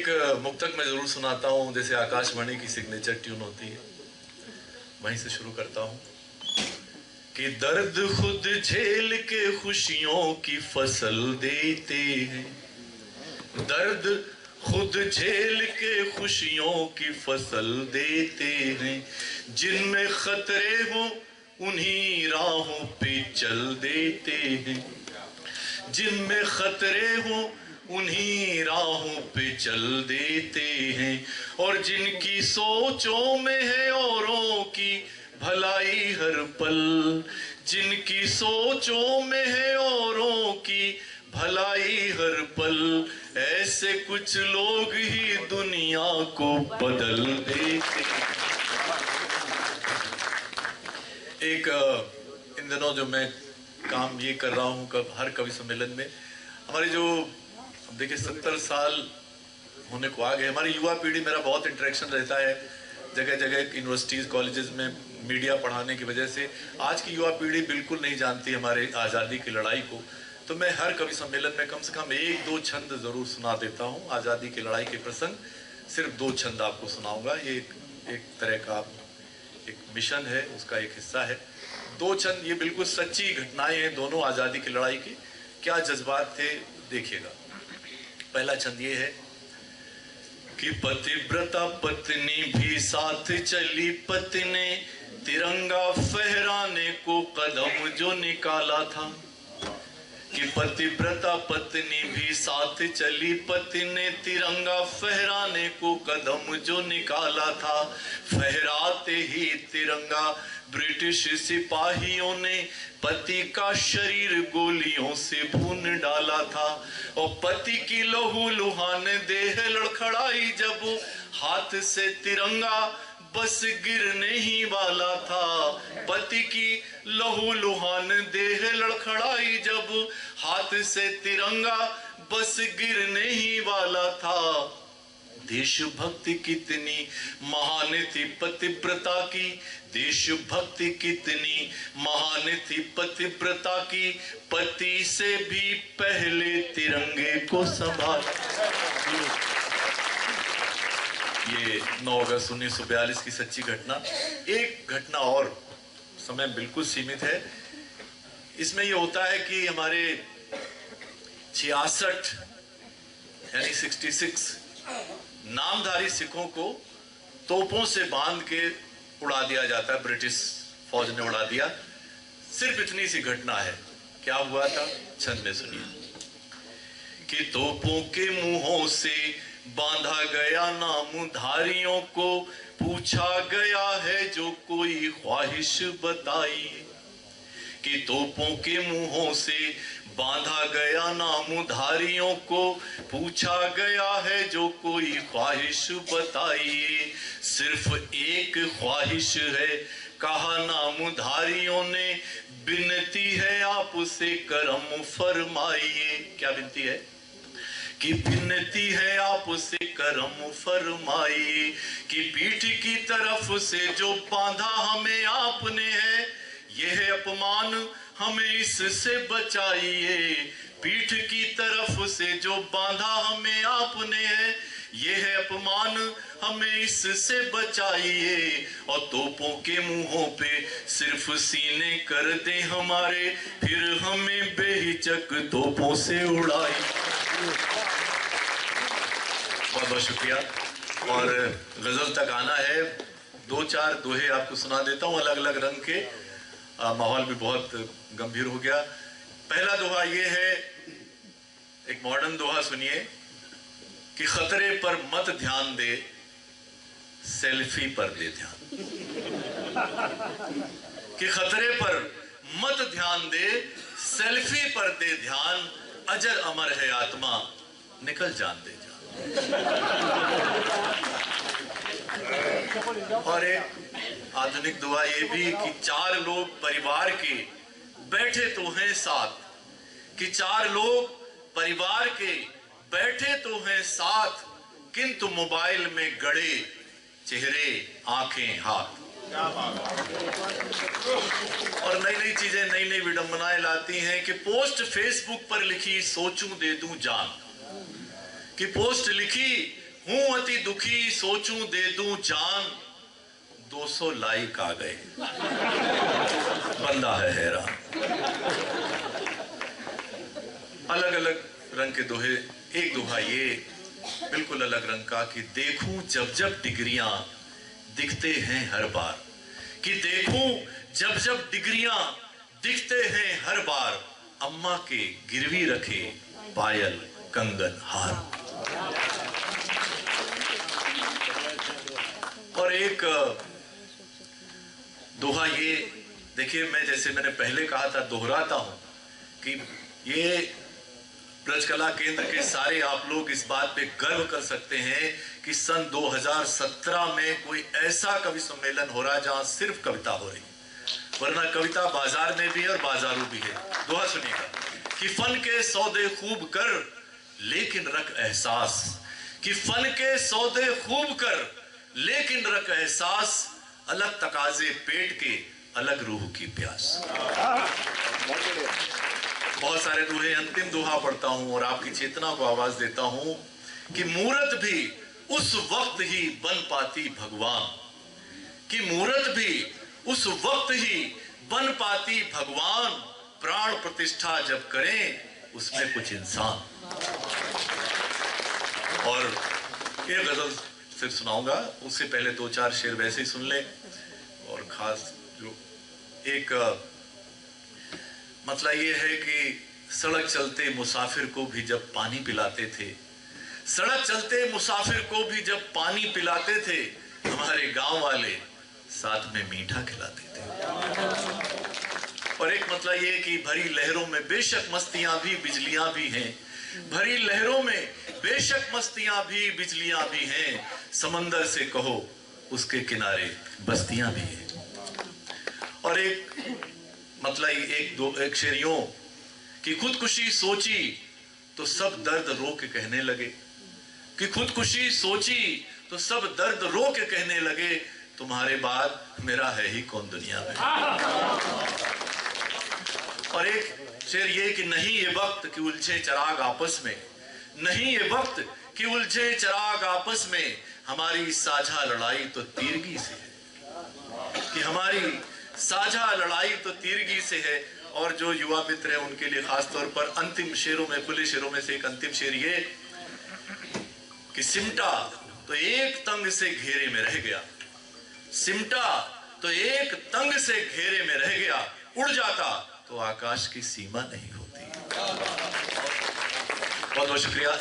एक मुक्तक मैं जरूर सुनाता हूँ, जैसे आकाशवाणी की सिग्नेचर ट्यून होती है, वहीं से शुरू करता हूँ कि दर्द खुद झेल के खुशियों की फसल देते हैं, दर्द खुद झेल के खुशियों की फसल देते हैं, जिनमें खतरे हो उन्हीं राहों पे चल देते हैं, जिनमें खतरे हो उन्हीं राहों पे चल देते हैं, और जिनकी सोचों में है औरों की भलाई हर पल, जिनकी सोचों में है औरों की भलाई हर पल, ऐसे कुछ लोग ही दुनिया को बदल देते हैं। एक इन दिनों जो मैं काम ये कर रहा हूँ हर कवि सम्मेलन में, हमारी जो देखिए 70 साल होने को आ गए, हमारी युवा पीढ़ी, मेरा बहुत इंटरेक्शन रहता है जगह जगह यूनिवर्सिटीज़ कॉलेजेस में मीडिया पढ़ाने की वजह से। आज की युवा पीढ़ी बिल्कुल नहीं जानती हमारे आज़ादी की लड़ाई को, तो मैं हर कवि सम्मेलन में कम से कम 1-2 छंद ज़रूर सुना देता हूँ। आज़ादी की लड़ाई के प्रसंग सिर्फ 2 छंद आपको सुनाऊँगा, ये एक तरह का एक मिशन है, उसका एक हिस्सा है। 2 छंद, ये बिल्कुल सच्ची घटनाएं हैं दोनों आज़ादी की लड़ाई की, क्या जज्बात थे देखिएगा। पहला छंद ये है कि पतिव्रता पत्नी भी साथ चली, पति ने तिरंगा फहराने को कदम जो निकाला था, कि पतिव्रता पत्नी भी साथ चली, पति ने तिरंगा फहराने को कदम जो निकाला था, फहराते ही तिरंगा ब्रिटिश सिपाहियों ने पति का शरीर गोलियों से भून डाला था, और पति की लहू लुहान देह लड़खड़ाई जब हाथ से तिरंगा बस गिरने ही वाला था, पति की लहू लुहान देह लड़खड़ाई जब हाथ से तिरंगा बस गिरने ही वाला था, देशभक्ति कितनी महान थी पतिव्रता की, देशभक्ति कितनी महान थी पतिव्रता की, पति से भी पहले तिरंगे को संभाला। ये 9 अगस्त 1942 की सच्ची घटना। एक घटना और, समय बिल्कुल सीमित है, इसमें ये होता है कि हमारे 66 यानी 66 नामधारी सिखों को तोपों से बांध के उड़ा दिया जाता है, ब्रिटिश फौज ने उड़ा दिया। सिर्फ इतनी सी घटना है। क्या हुआ था, छंद में सुनिए कि तोपों के मुंहों से बांधा गया नामधारियों को, पूछा गया है जो कोई ख्वाहिश बताइए, कि तोपों के मुंहों से बांधा गया नामधारियों को, पूछा गया है जो कोई ख्वाहिश बताइए, सिर्फ एक ख्वाहिश है कहा नामधारियों ने, विनती है आपसे करम फरमाइए। क्या विनती है, कि विनती है आपसे करम फरमाइए, कि पीठ की तरफ से जो बांधा हमें आपने है, यह अपमान हमें इससे बचाइए, पीठ की तरफ से जो बांधा हमें आपने है, यह अपमान हमें इससे बचाइए, और तोपों के मुंहों पे सिर्फ सीने कर दे हमारे, फिर हमें बेहिचक तोपों से उड़ाई। बहुत बहुत शुक्रिया। और गजल तक आना है, 2-4 दोहे आपको सुना देता हूँ अलग अलग रंग के। माहौल भी बहुत गंभीर हो गया। पहला दोहा ये है, एक मॉडर्न दोहा सुनिए, कि खतरे पर मत ध्यान दे, सेल्फी पर दे ध्यान, कि खतरे पर मत ध्यान दे, सेल्फी पर दे ध्यान, अजर अमर है आत्मा, निकल जान दे जान। और एक आधुनिक दुआ ये भी कि 4 लोग परिवार के बैठे तो हैं साथ, कि 4 लोग परिवार के बैठे तो हैं साथ, किंतु मोबाइल में गड़े चेहरे आंखें हाथ। और नई नई चीजें, नई नई विडंबनाएं लाती हैं कि पोस्ट फेसबुक पर लिखी सोचूं दे दूं जान, कि पोस्ट लिखी हूं अति दुखी सोचूं दे दूं जान, 200 लाइक आ गए, बंदा है हैरान। अलग अलग रंग के दोहे। एक दोहा ये बिल्कुल अलग रंग का कि देखूं जब जब डिग्रियां दिखते हैं हर बार, कि देखूं जब जब डिग्रियां दिखते हैं हर बार, अम्मा के गिरवी रखे पायल कंगन हार। और एक दोहा ये देखिए, मैं जैसे मैंने पहले कहा था, दोहराता हूं कि ये ब्रजकला केंद्र के सारे आप लोग इस बात पे गर्व कर सकते हैं कि सन 2017 में कोई ऐसा कवि सम्मेलन हो रहा जहां सिर्फ कविता हो रही, वरना कविता बाजार में भी है और बाजारू भी है। दोहा सुनिएगा कि फन के सौदे खूब कर लेकिन रख एहसास, कि फन के सौदे खूब कर लेकिन रख एहसास, अलग तकाजे पेट के अलग रूह की प्यास। बहुत सारे दोहे, अंतिम दोहा पढ़ता हूं और आपकी चेतना को आवाज देता हूं कि मूरत भी उस वक्त ही बन पाती भगवान, कि मूरत भी उस वक्त ही बन पाती भगवान, प्राण प्रतिष्ठा जब करें उसमें कुछ इंसान। और ये गजल सिर्फ सुनाऊंगा, उससे पहले 2-4 शेर वैसे ही सुन ले। और खास जो एक मतलब ये है कि सड़क चलते मुसाफिर को भी जब पानी पिलाते थे, सड़क चलते मुसाफिर को भी जब पानी पिलाते थे, हमारे गांव वाले साथ में मीठा खिलाते थे। और एक मतलब ये कि भरी लहरों में बेशक मस्तियां भी बिजलियां भी हैं, भरी लहरों में बेशक मस्तियां भी बिजलियां भी हैं, समंदर से कहो उसके किनारे बस्तियां भी हैं। और एक मतलब एक शेर यूं कि खुदकुशी सोची तो सब दर्द रो के कहने लगे, कि खुदकुशी सोची तो सब दर्द रो के कहने लगे, तुम्हारे बाद मेरा है ही कौन दुनिया में। और एक शेर ये कि नहीं ये वक्त कि उलझे चराग आपस में, नहीं ये वक्त कि उलझे चराग आपस में, हमारी साझा लड़ाई तो तीरगी से है, कि हमारी साझा लड़ाई तो तीरगी से है। और जो युवा मित्र हैं उनके लिए खासतौर पर अंतिम शेरों में, खुले शेरों में से एक अंतिम शेर ये कि सिमटा तो एक तंग से घेरे में रह गया, सिमटा तो एक तंग से घेरे में रह गया, उड़ जाता तो आकाश की सीमा नहीं होती। बहुत बहुत शुक्रिया।